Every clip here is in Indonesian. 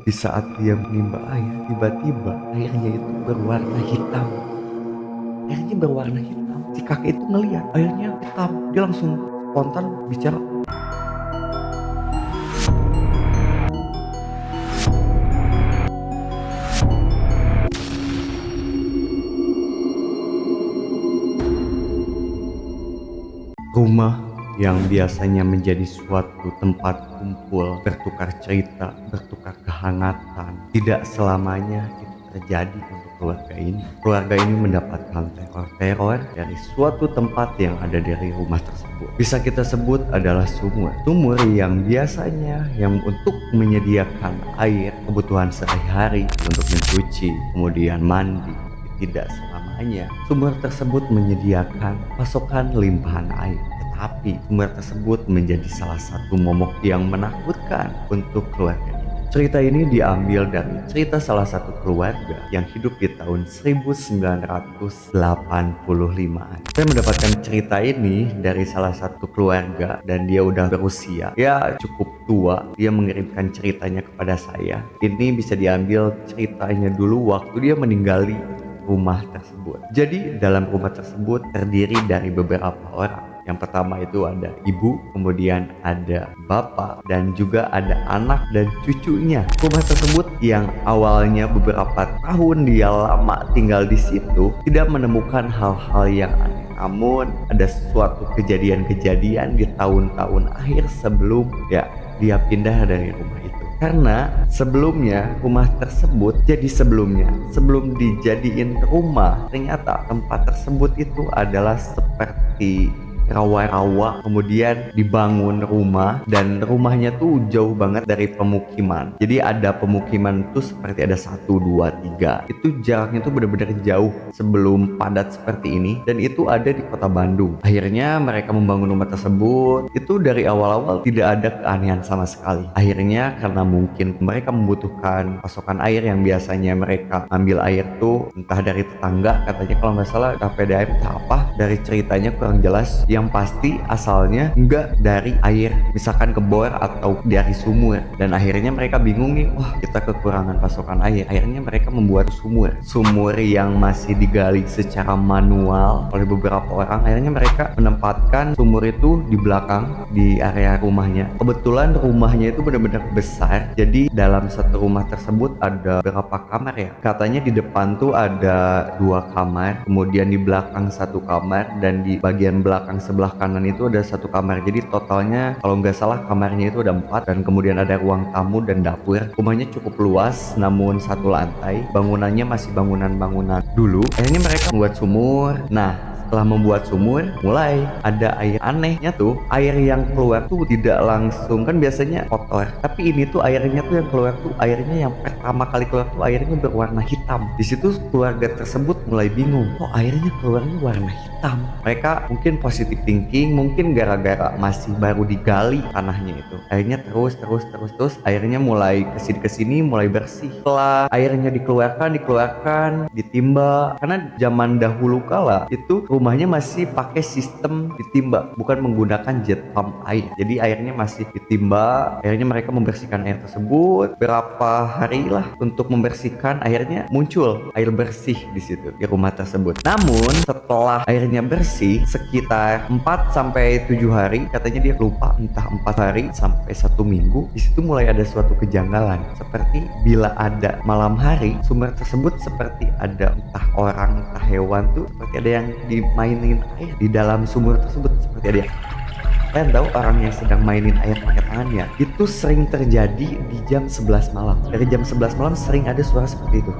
Di saat dia menimba air, tiba-tiba airnya itu berwarna hitam. Airnya berwarna hitam. Si kakek itu ngeliat airnya hitam. Dia langsung spontan bicara, rumah yang biasanya menjadi suatu tempat kumpul, bertukar cerita, bertukar kehangatan, tidak selamanya itu terjadi untuk keluarga ini. Keluarga ini mendapatkan teror-teror dari suatu tempat yang ada dari rumah tersebut. Bisa kita sebut adalah sumur. Sumur yang biasanya yang untuk menyediakan air kebutuhan sehari-hari untuk mencuci, kemudian mandi. Tidak selamanya sumur tersebut menyediakan pasokan limpahan air, tetapi sumur tersebut menjadi salah satu momok yang menakutkan untuk keluarga ini. Cerita ini diambil dari cerita salah satu keluarga yang hidup di tahun 1985-an. Saya mendapatkan cerita ini dari salah satu keluarga dan dia udah berusia ya cukup tua. Dia mengirimkan ceritanya kepada saya. Ini bisa diambil ceritanya dulu waktu dia meninggali rumah tersebut. Jadi dalam rumah tersebut terdiri dari beberapa orang. Yang pertama itu ada ibu, kemudian ada bapak, dan juga ada anak dan cucunya. Rumah tersebut yang awalnya beberapa tahun dia lama tinggal di situ tidak menemukan hal-hal yang aneh. Namun ada suatu kejadian-kejadian di tahun-tahun akhir sebelum dia pindah dari rumah itu. Karena sebelumnya rumah tersebut sebelum dijadiin rumah, ternyata tempat tersebut itu adalah seperti rawa-rawa, kemudian dibangun rumah dan rumahnya tuh jauh banget dari pemukiman. Jadi ada pemukiman tuh seperti ada 1, 2, 3. Itu jaraknya tuh benar-benar jauh sebelum padat seperti ini, dan itu ada di kota Bandung. Akhirnya mereka membangun rumah tersebut. Itu dari awal-awal tidak ada keanehan sama sekali. Akhirnya karena mungkin mereka membutuhkan pasokan air yang biasanya mereka ambil air tuh entah dari tetangga, katanya kalau nggak salah KPDM entah apa, dari ceritanya kurang jelas. Yang pasti asalnya enggak dari air misalkan ke bor atau dari sumur, dan akhirnya mereka bingung nih, wah kita kekurangan pasokan air. Akhirnya mereka membuat sumur yang masih digali secara manual oleh beberapa orang. Akhirnya mereka menempatkan sumur itu di belakang di area rumahnya. Kebetulan rumahnya itu benar-benar besar, jadi dalam satu rumah tersebut ada berapa kamar ya, katanya di depan tuh ada 2 kamar, kemudian di belakang 1 kamar, dan di bagian belakang sebelah kanan itu ada 1 kamar. Jadi totalnya kalau nggak salah kamarnya itu ada 4, dan kemudian ada ruang tamu dan dapur. Rumahnya cukup luas namun 1 lantai, bangunannya masih bangunan-bangunan dulu. Akhirnya mereka membuat sumur. Nah, setelah membuat sumur, mulai ada air. Anehnya tuh, air yang keluar tuh tidak langsung, kan biasanya kotor, tapi ini tuh airnya tuh yang keluar tuh airnya yang pertama kali keluar tuh airnya berwarna hitam. Di situ keluarga tersebut mulai bingung, kok airnya keluarnya warna hitam. Mereka mungkin positive thinking, mungkin gara-gara masih baru digali tanahnya itu. Airnya terus airnya mulai kesini mulai bersih. Setelah airnya dikeluarkan ditimba, karena zaman dahulu kala itu rumahnya masih pakai sistem ditimba, bukan menggunakan jet pump air. Jadi airnya masih ditimba. Akhirnya mereka membersihkan air tersebut berapa hari lah untuk membersihkan. Akhirnya muncul air bersih di situ di rumah tersebut. Namun setelah airnya bersih sekitar 4-7 hari, katanya dia lupa entah 4 hari sampai 1 minggu, di situ mulai ada suatu kejanggalan. Seperti bila ada malam hari, sumber tersebut seperti ada entah orang entah hewan tuh seperti ada yang dimainin air di dalam sumur tersebut. Seperti ada yang, kalian tahu orang yang sedang mainin air pakai tangannya. Itu sering terjadi di jam 11 malam. Dari jam 11 malam sering ada suara seperti itu.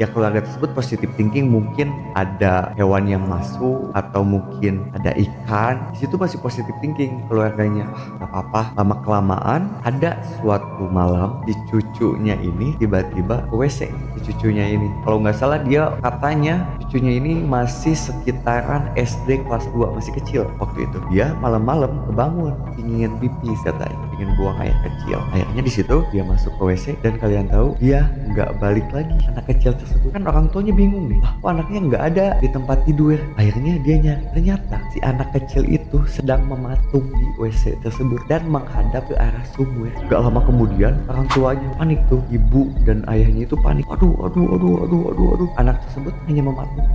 Ya, keluarga tersebut positive thinking, mungkin ada hewan yang masuk atau mungkin ada ikan. Di situ masih positive thinking keluarganya. Gak apa-apa. Lama kelamaan ada suatu malam di cucunya ini tiba-tiba ke WC. Di cucunya ini, kalau nggak salah dia katanya cucunya ini masih sekitaran SD kelas 2, masih kecil waktu itu. Dia malam-malam kebangun ingin pipis, katanya ingin buang air kecil. Akhirnya di situ dia masuk ke WC dan kalian tahu dia nggak balik lagi. Anak kecil tersebut kan orang tuanya bingung nih, lah kok anaknya nggak ada di tempat tidur. Akhirnya dia nyari, ternyata si anak kecil itu sedang mematung di WC tersebut dan menghadap ke arah sumur. Gak lama kemudian orang tuanya panik tuh, ibu dan ayahnya itu panik. Aduh, anak tersebut hanya mematung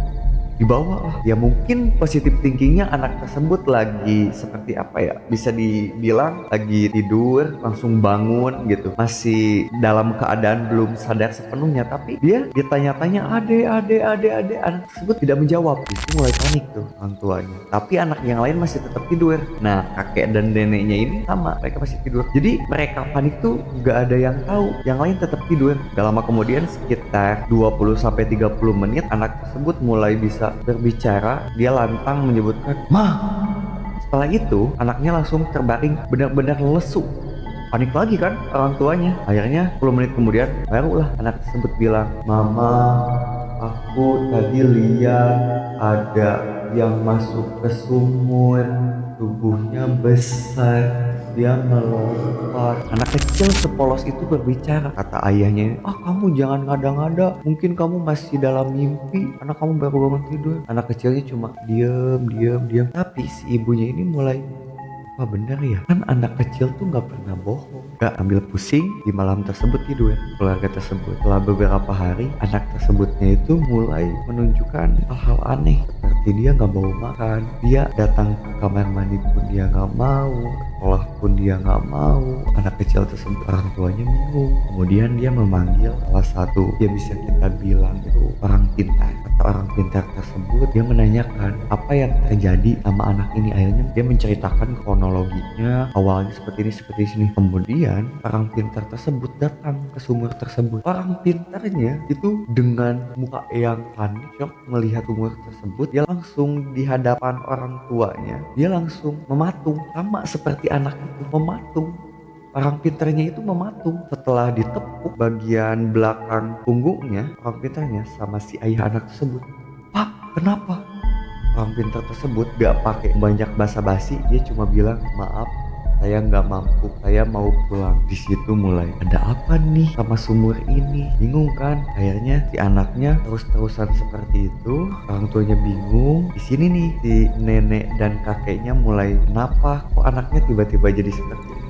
di bawah lah. Ya mungkin positif thinkingnya anak tersebut lagi seperti apa ya, bisa dibilang lagi tidur langsung bangun gitu, masih dalam keadaan belum sadar sepenuhnya. Tapi dia ditanya-tanya ade, anak tersebut tidak menjawab. Itu mulai panik tuh orang tuanya, tapi anak yang lain masih tetap tidur. Nah kakek dan neneknya ini sama, mereka masih tidur. Jadi mereka panik tuh gak ada yang tahu, yang lain tetap tidur. Gak lama kemudian sekitar 20-30 menit anak tersebut mulai bisa berbicara. Dia lantang menyebutkan "Ma". Setelah itu anaknya langsung terbaring benar-benar lesu. Panik lagi kan orang tuanya. Akhirnya 10 menit kemudian barulah anak tersebut bilang, "Mama, aku tadi lihat ada yang masuk ke sumur, tubuhnya besar, dia melompat." Anak kecil sepolos itu berbicara. Kata ayahnya, kamu jangan ngada-ngada, mungkin kamu masih dalam mimpi karena kamu baru bangun tidur." Anak kecilnya cuma diam. Tapi si ibunya ini mulai, apa benar ya? Kan anak kecil tuh gak pernah bohong. Gak ambil pusing, di malam tersebut tidur keluarga tersebut. Setelah beberapa hari, anak tersebutnya itu mulai menunjukkan hal-hal aneh. Seperti dia gak mau makan, dia datang ke kamar mandi pun dia gak mau, sekolah pun dia gak mau. Anak kecil tersebut, orang tuanya bingung. Kemudian dia memanggil salah satu, dia bisa kita bilang itu orang pintar. Kata orang pintar tersebut, dia menanyakan apa yang terjadi sama anak ini. Akhirnya dia menceritakan kronologinya, awalnya seperti ini. Kemudian orang pintar tersebut datang ke sumur tersebut. Orang pintarnya itu dengan muka yang panik, shock melihat sumur tersebut. Dia langsung di hadapan orang tuanya, dia langsung mematung sama seperti anak itu mematung. Orang pintarnya itu mematung. Setelah ditepuk bagian belakang punggungnya, orang pintarnya sama si ayah anak tersebut, "Pak, kenapa?" Orang pintar tersebut gak pakai banyak basa-basi, dia cuma bilang, "Maaf, saya nggak mampu, saya mau pulang." Di situ mulai, ada apa nih sama sumur ini? Bingung kan? Akhirnya si anaknya terus-terusan seperti itu. Orang tuanya bingung. Di sini nih si nenek dan kakeknya mulai, kenapa kok anaknya tiba-tiba jadi seperti ini?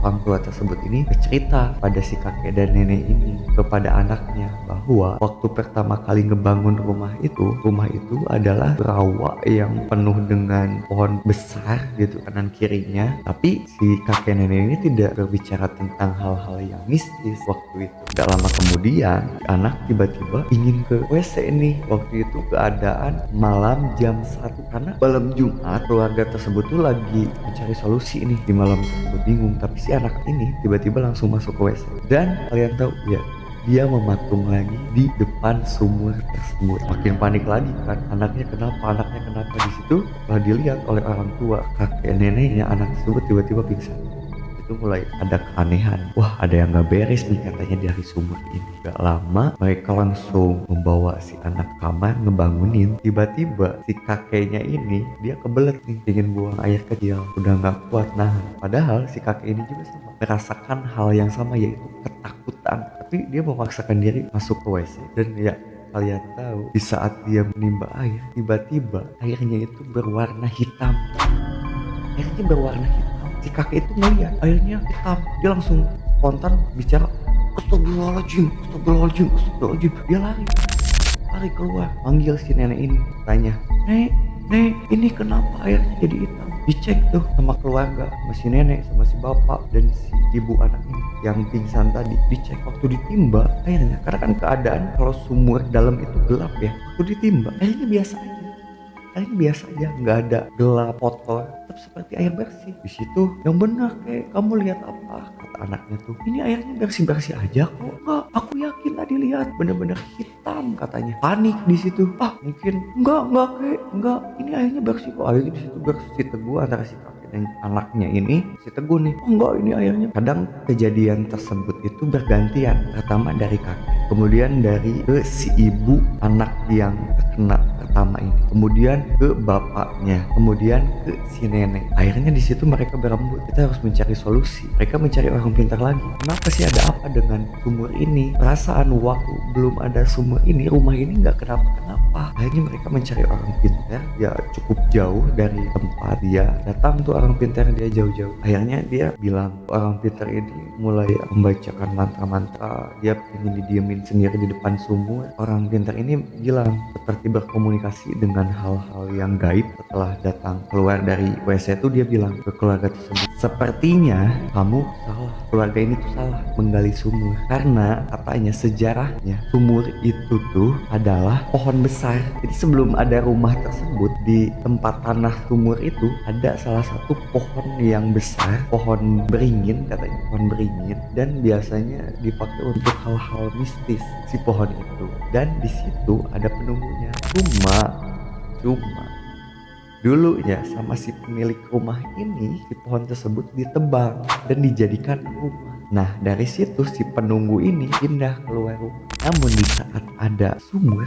Orang tua tersebut ini bercerita pada si kakek dan nenek ini kepada anaknya bahwa waktu pertama kali ngebangun rumah itu adalah rawa yang penuh dengan pohon besar gitu kanan kirinya. Tapi si kakek nenek ini tidak berbicara tentang hal-hal yang mistis waktu itu. Gak lama kemudian anak tiba-tiba ingin ke WC nih. Waktu itu keadaan malam jam 1, karena malam Jumat keluarga tersebut tuh lagi mencari solusi nih di malam tersebut, bingung. Tapi si anak ini tiba-tiba langsung masuk ke WC dan kalian tahu ya, dia mematung lagi di depan sumur tersebut. Makin panik lagi kan, anaknya kenapa di situ. Setelah dilihat oleh orang tua, kakek neneknya anak tersebut tiba-tiba pingsan. Itu mulai ada keanehan. Wah, ada yang gak beres nih katanya dari sumur ini. Gak lama mereka langsung membawa si anak kamar ngebangunin. Tiba-tiba si kakeknya ini dia kebelet nih, ingin buang air kecil, udah gak kuat nahan. Padahal si kakek ini juga sama merasakan hal yang sama, yaitu ketakutan. Tapi dia memaksakan diri masuk ke WC. Dan ya, kalian tahu, di saat dia menimba air, tiba-tiba airnya itu berwarna hitam. Airnya berwarna hitam. Si kakek itu melihat airnya hitam, dia langsung spontan bicara, Astagfirullahaladzim. Dia lari keluar, manggil si nenek ini, tanya, Nek, ini kenapa airnya jadi hitam? Dicek tuh sama keluarga, sama si nenek, sama si bapak dan si ibu anak ini yang pingsan tadi. Dicek, waktu ditimba airnya, karena kan keadaan kalau sumur dalam itu gelap ya, waktu ditimba airnya biasa aja, nggak ada gelap kotor, tetap seperti air bersih. Di situ, yang benar kayak kamu lihat apa? Kata anaknya tuh, ini airnya bersih aja kok. Enggak, aku yakin tadi lihat benar-benar hitam katanya. Panik di situ. Mungkin enggak, ini airnya bersih kok. Airnya di situ bersih. Teguh antara si kakek dan anaknya ini si Teguh nih, oh enggak ini airnya. Kadang kejadian tersebut itu bergantian, pertama dari kakek, kemudian dari ke si ibu anak yang terkena pertama ini, kemudian ke bapaknya, kemudian ke si nenek. Akhirnya di situ mereka berembuk, kita harus mencari solusi. Mereka mencari orang pintar lagi. Kenapa sih, ada apa dengan sumur ini? Perasaan waktu belum ada sumur ini, rumah ini nggak kenapa-kenapa. Akhirnya mereka mencari orang pintar, ya cukup jauh dari tempat dia datang tuh orang pintar, dia jauh-jauh. Akhirnya dia bilang, orang pintar ini mulai membacakan mantra-mantra, dia ingin didiemin sendiri di depan sumur. Orang pintar ini bilang seperti berkomunikasi dengan hal-hal yang gaib. Setelah datang keluar dari WC itu, dia bilang ke keluarga tersebut, sepertinya kamu salah, keluarga ini tuh salah menggali sumur, karena katanya sejarahnya sumur itu tuh adalah pohon besar. Jadi sebelum ada rumah tersebut, di tempat tanah sumur itu ada salah satu pohon yang besar, pohon beringin katanya, pohon beringin, dan biasanya dipakai untuk hal-hal mistis si pohon itu. Dan di situ ada penunggunya. Cuma dulunya sama si pemilik rumah ini, si pohon tersebut ditebang dan dijadikan rumah. Nah dari situ si penunggu ini pindah keluar rumah. Namun di saat ada sumur,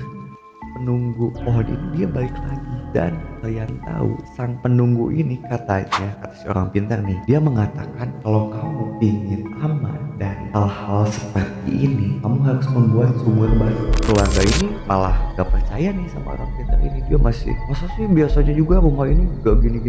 penunggu pohon ini dia balik lagi. Dan kalian tahu, sang penunggu ini katanya, kata si orang pintar nih, dia mengatakan kalau kamu ingin aman dari hal-hal seperti ini, kamu harus membuat sumur baru. Keluarga ini malah gak percaya nih sama orang pintar ini. Dia masih, masa sih biasanya juga rumah ini gak gini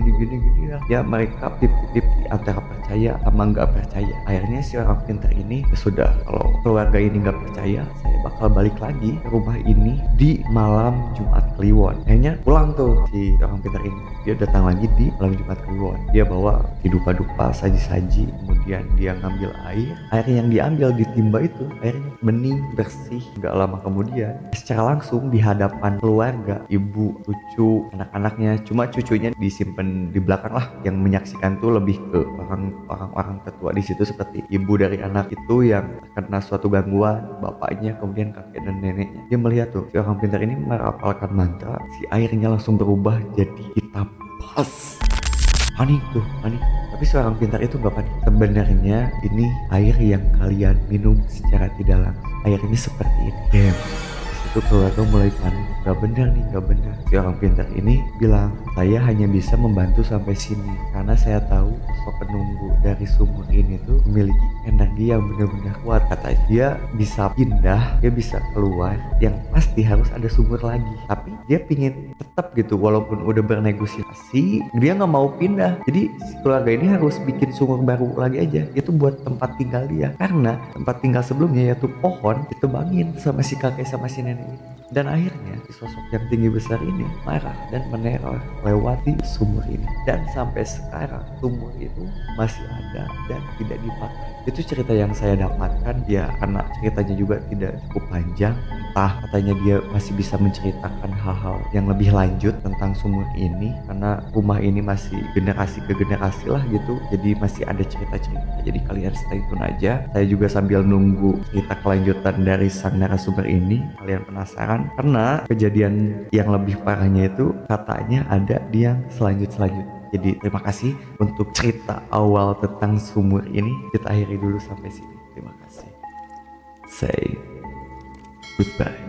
ya. Ya mereka tip-tip antara percaya sama gak percaya. Akhirnya si orang pintar ini, ya sudah, kalau keluarga ini gak percaya, saya bakal balik lagi ke rumah ini di malam Jumat Kliwon. Akhirnya pulang tuh si orang pintar ini, dia datang lagi di malam Jumat Kliwon. Dia bawa didupa-dupa, saji-saji, kemudian dia ngambil air yang diambil ditimba itu airnya bening bersih. Gak lama kemudian secara langsung di hadapan keluarga, ibu, cucu, anak-anaknya, cuma cucunya disimpan di belakang lah, yang menyaksikan tuh lebih ke orang-orang tetua di situ, seperti ibu dari anak itu yang terkena suatu gangguan, bapaknya, kemudian kakek dan neneknya. Dia melihat tuh si orang pintar ini merapalkan mantra, si airnya langsung berubah jadi hitam. Panik. Tapi seorang pintar itu gak panik. Sebenarnya ini air yang kalian minum secara tidak langsung. Air ini seperti ini. Disitu keluarga mulai panik. Gak benar. Si orang pintar ini bilang, saya hanya bisa membantu sampai sini karena saya tahu sosok penunggu dari sumur ini tuh memiliki energi yang benar-benar kuat. Katanya dia bisa pindah, dia bisa keluar, yang pasti harus ada sumur lagi. Tapi dia pingin tetap gitu, walaupun udah bernegosiasi, dia nggak mau pindah. Jadi si keluarga ini harus bikin sumur baru lagi aja, itu buat tempat tinggal dia, karena tempat tinggal sebelumnya yaitu pohon ditebangin sama si kakek sama si nenek ini. Dan akhirnya si sosok yang tinggi besar ini marah dan meneror lewati sumur ini. Dan sampai sekarang sumur itu masih ada dan tidak dipakai. Itu cerita yang saya dapatkan ya, karena ceritanya juga tidak cukup panjang. Entah katanya dia masih bisa menceritakan hal-hal yang lebih lanjut tentang sumur ini, karena rumah ini masih generasi ke generasi lah gitu. Jadi masih ada cerita-cerita. Jadi kalian stay tune aja. Saya juga sambil nunggu cerita kelanjutan dari sang narasumber ini. Kalian penasaran? Karena kejadian yang lebih parahnya itu katanya ada di yang selanjutnya. Jadi terima kasih untuk cerita awal tentang sumur ini. Kita akhiri dulu sampai sini. Terima kasih. Say goodbye.